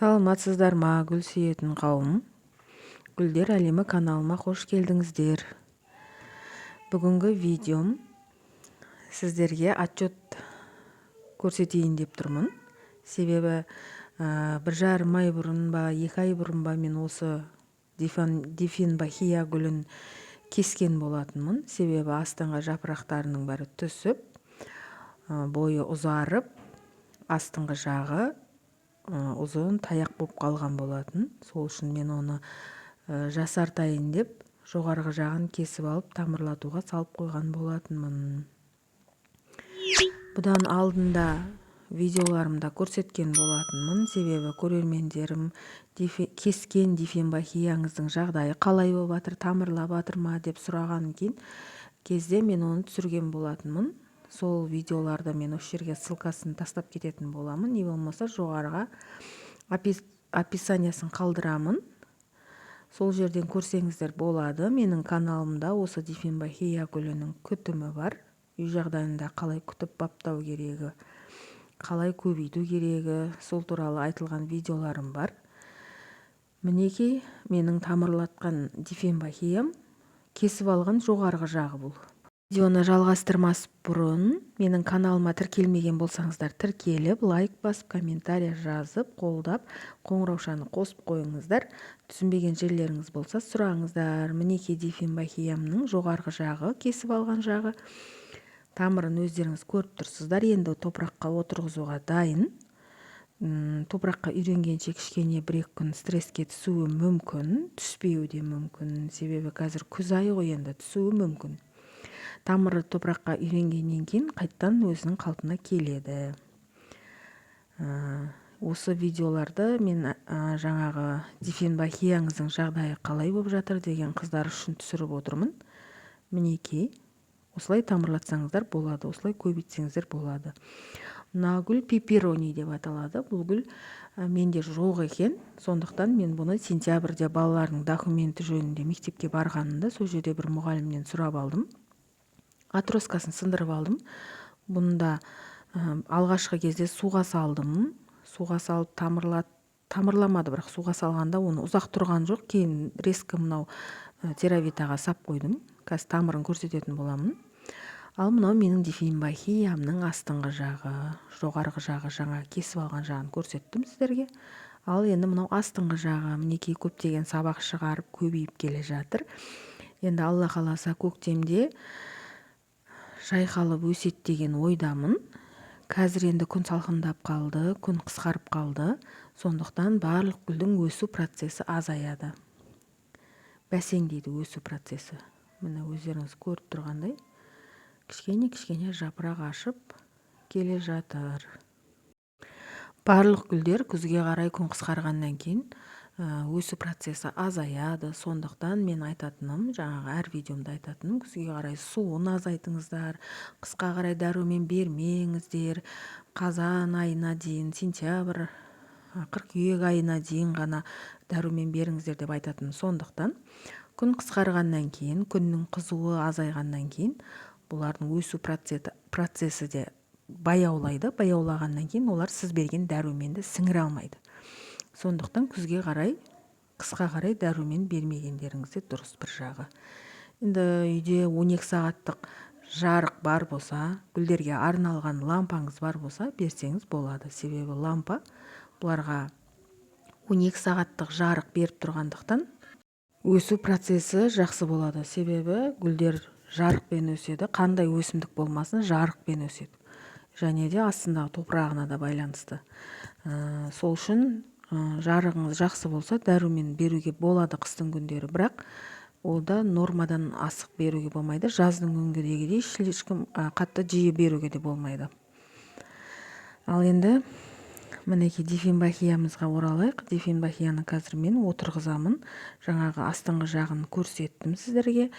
Саламатсыздар ма, гүл сүйетін қауым. Гүлдер әлемі каналыма қош келдіңіздер. Бүгінгі видеом сіздерге отчет көрсетейін деп тұрмын. Себебі 1,5 ай бұрын ба, 2 ай бұрын ба мен осы дифенбахия гүлін кескен болатынмын. Себебі астыңғы жапырақтарының бәрі түсіп, бойы ұзарып, астыңғы жағы ұзын таяқ болып қалған болатын. Сол үшін мен оны жасартайын деп жоғарғы жағын кесіп алып тамырлатуға салып қойған болатынмын. Бұдан алдында видеоларымда көрсеткен болатынмын. Себебі көрермендерім кескен дифенбахияңыздың жағдайы қалай болып жатыр, тамырлап жатыр ма деп сұраған кезде мен оны түсірген болатынмын. Сол видеоларды мен осы жерге ссылкасын тастап кететін боламын. Не болмаса жоғарыға описаниясын қалдырамын. Сол жерден көрсеңіздер болады. Менің каналымда осы дифенбахия гүлінің күтімі бар. Үй жағдайында қалай күтіп баптау керегі, қалай көбейту керегі, сол туралы айтылған видеоларым бар. Мінекей менің тамырлатқан дифенбахиям кесіп алған жоғарғы жағы бұл. Видеоны жалғастырмас бұрын менің каналыма тіркелмеген болсаңыздар тіркеліп, лайк басып, комментария жазып, қолдап, қоңыраушаны қосып қойыңыздар. Түсінбеген жерлеріңіз болса сұраңыздар. Мінекей дифенбахиямның жоғарғы жағы, кесіп алған жағы. Тамырын өздеріңіз көріп тұрсыздар. Енді топыраққа отырғызуға дайын. Топыраққа үйренгенше кішкене 1-2 күн стресске түсуі мүмкін, түспеуі де мүмкін. Себебі қазір күз айы ғой, енді түсуі мүмкін. Тамыры топыраққа үйренгеннен кейін қайттан өзінің қалпына келеді. Осы видеоларды мен жаңағы дифенбахияңыздың жағдайы қалай болып жатыр деген қыздар үшін түсіріп отырмын. Мінекей, осылай тамырлатсаңыздар болады, осылай көбейтсеңіздер болады. Мына гүл пепперони деп аталады. Бұл гүл менде жоқ екен. Сондықтан мен бұны сентябрьде балалардың документі жөнінде мектепке барғанында сол жерде бір мұғалімнен сұрап алдым. Атроскасын сындырып алдым. Бұнда алғашқы кезде суға салдым. Суға салып тамырламады, бірақ суға салғанда оны ұзақ тұрған жоқ. Кейін резко мынау теравитаға сап қойдым. Қазір тамырын көрсететін боламын. Ал мынау менің дифенбахиямның астыңғы жағы, жоғарғы жағы, жаңа кесіп алған жағын көрсеттім сіздерге. Ал енді мынау астыңғы жағы, мінекей көптеген сабақ шығарып, көбейіп келе жатыр. Енді Алла қаласа көктемде жайқалып өсет деген ойдамын. Қазір енді күн салқындап қалды, күн қысқарып қалды. Сондықтан барлық гүлдің өсу процесі азаяды. Бәсеңдейді өсу процесі. Міне өздеріңіз көріп тұрғандай, кішкене жапырақ ашып келе жатыр. Барлық гүлдер күзге қарай күн қысқарғаннан кейін өсу процесі азаяды. Сондықтан мен айтатыным, жаңағы әр видеомда айтатыным, күзге қарай суын азайтыңыздар, қысқа қарай дәрумен бермеңіздер. Қазан айына дейін, сентябрь, қыркүйек айына дейін ғана дәрумен беріңіздер деп айтатыным. Сондықтан күн қысқарғаннан кейін, күннің қызуы азайғаннан кейін бұлардың өсу процесі де баяулайды. Баяулағаннан кейін олар сіз берген дәруменді сіңіре алмайды. Сондықтан күзге қарай, қысқа қарай дәрумен бермегендеріңізде дұрыс бір жағы. Енді үйде 12 сағаттық жарық бар болса, гүлдерге арналған лампаңыз бар болса, берсеңіз болады. Себебі лампа бұларға 12 сағаттық жарық беріп тұрғандықтан өсу процесі жақсы болады. Себебі гүлдер жарықпен өседі. Қандай өсімдік болмасын, жарықпен өседі. Және де астындағы топырағына да байланысты. Сол үшін жарығыңыз жақсы болса, дәрумен беруге болады қыстың күндері. Бірақ ода нормадан асық беруге болмайды. Жаздың күнгідегідей ешкім қатты жиі беруге де болмайды. Ал енді мінекей дифенбахиямызға оралайық. Дифенбахияны қазір мен отырғызамын. Жаңағы астыңғы жағын көрсеттім сіздерге.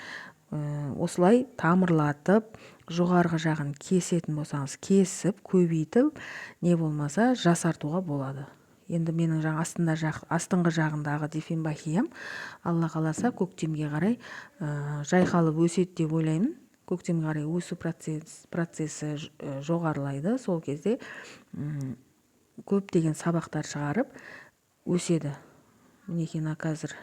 Осылай тамырлатып, жоғарғы жағын кесетін болсаңыз, кесіп, көбейтіп, не болмаса жасартуға болады. Енді менің астыңғы жағындағы дифенбахиям Алла қаласа көктемге қарай жайқалып өсет деп ойлаймын. Көктемге қарай өсу процесі жоғарылайды. Сол кезде көптеген сабақтар шығарып, өседі. Мінекей мына қазір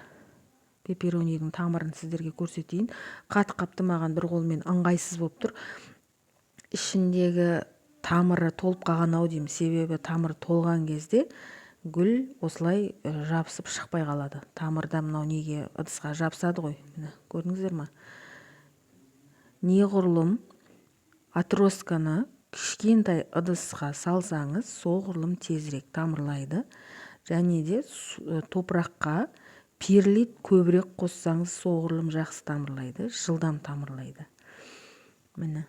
пеперонидің тамырын сіздерге көрсетейін. Қаты қапты, маған бір қолмен ыңғайсыз болып тұр. Ішіндегі тамыры толып қалған ау деймін. Себебі тамыры толған кезде гүл осылай жабысып шықпай қалады. Тамырда мынау неге ыдысқа жабысады ғой. Міне, көрдіңіздер ма? Неғұрлым отростканы кішкентай ыдысқа салсаңыз, соғұрлым тезірек тамырлайды. Және де топыраққа перлит көбірек қоссаңыз, соғұрлым жақсы тамырлайды, жылдам тамырлайды. Міне,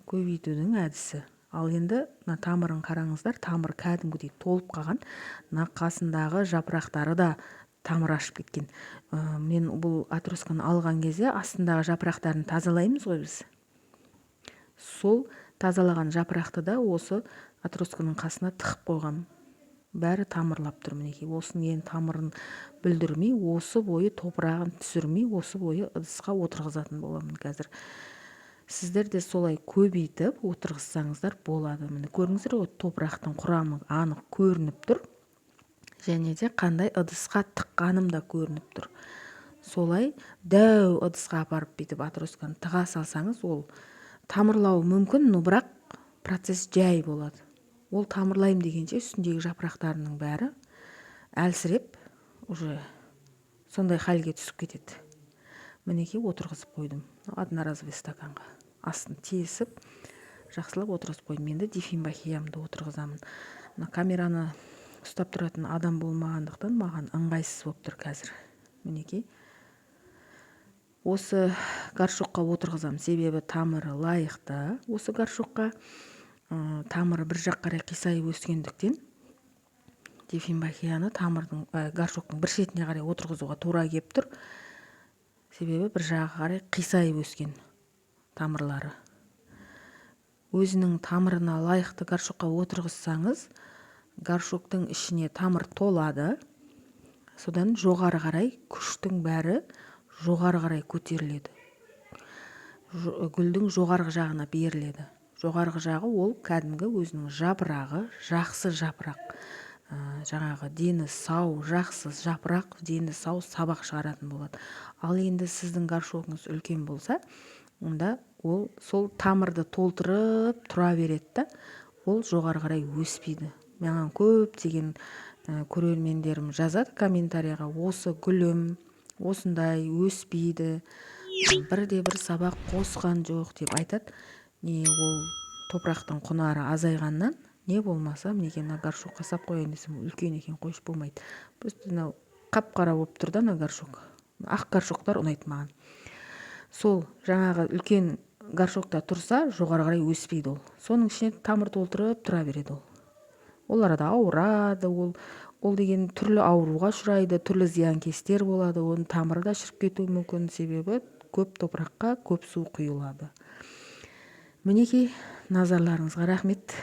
көбейтудің әдісі. Ал енді тамырын қараңыздар, тамыр кәдімгідей толып қалған. Қасындағы жапырақтары да тамыр ашып кеткен. Мен бұл отростканы алған кезде астындағы жапырақтарын тазалаймыз ғой біз. Сол тазалаған жапырақты да осы отростканың қасына тығып қойғам. Бәрі тамырлап тұр. Мінекей, осының енді тамырын бүлдірмей, осы бойы топырағын түсірмей, осы бойы ыдысқа отырғызатын боламын қазір. Сіздер де солай көбейтіп отырғызсаңыздар болады. Міне, көрдіңіздер ғой, топырақтың құрамы анық көрініп тұр. Және де қандай ыдысқа тыққаным да көрініп тұр. Солай дәу ыдысқа апарып бүйтіп отростканы тыға салсаңыз, ол тамырлауы мүмкін, но бірақ процесс жай болады. Ол тамырлайым дегенше үстіндегі жапырақтарының бәрі әлсіреп, уже сондай халге түсіп кетеді. Мінекей, отырғызып қойдым. Одноразовый стаканға астын тесіп, жақсылап отырғызып қойдым. Енді дифенбахиямды отырғызамын. Камераны ұстап тұратын адам болмағандықтан маған ыңғайсыз болып тұр қазір. Мінекей, осы горшокқа отырғызам, себебі тамыры лайықты. Осы горшокқа тамыры бір жақ қарай қисайып өскендіктен дифенбахияны горшоктың бір шетіне қарай отырғызуға тура келіп тұр. Себебі бір жағы қарай қисайып өскен тамырлары. Өзінің тамырына лайықты горшокқа отырғызсаңыз, горшоктың ішіне тамыр толады. Содан жоғары қарай күштің бәрі жоғары қарай көтеріледі. Гүлдің жоғарғы жағына беріледі. Жоғарғы жағы ол кәдімгі өзінің жапырағы, жақсы жапырақ. Жаңағы дені сау, жақсы жапырақ, дені сау сабақ шығаратын болады. Ал енді сіздің горшогыңыз үлкен болса, онда ол сол тамырды толтырып тұра береді, ол жоғары қарай өспейді. Маған көптеген көрермендерім жазады комментарияға: осы гүлім осындай өспейді, бірде-бір сабақ қосқан жоқ деп айтады. Не ол топырақтың құнары азайғаннан, не болмаса, мінекей мына горшокқа сап қояйын десем, үлкен екен, қойшы болмайды. Просто мынау қап-қара болып тұр да, мына горшок. Ақ горшоктар ұнайды маған. Сол жаңағы үлкен горшокта тұрса, жоғары қарай өспейді ол. Соның ішіне тамыр толтырып тұра береді ол. Ол арада ауырады, ол деген түрлі ауруға ұшырайды, түрлі зиянкестер болады, оның тамыры да шіріп кетуі мүмкін, себебі көп топыраққа көп су құйылады. Мінекей, назарларыңызға рахмет.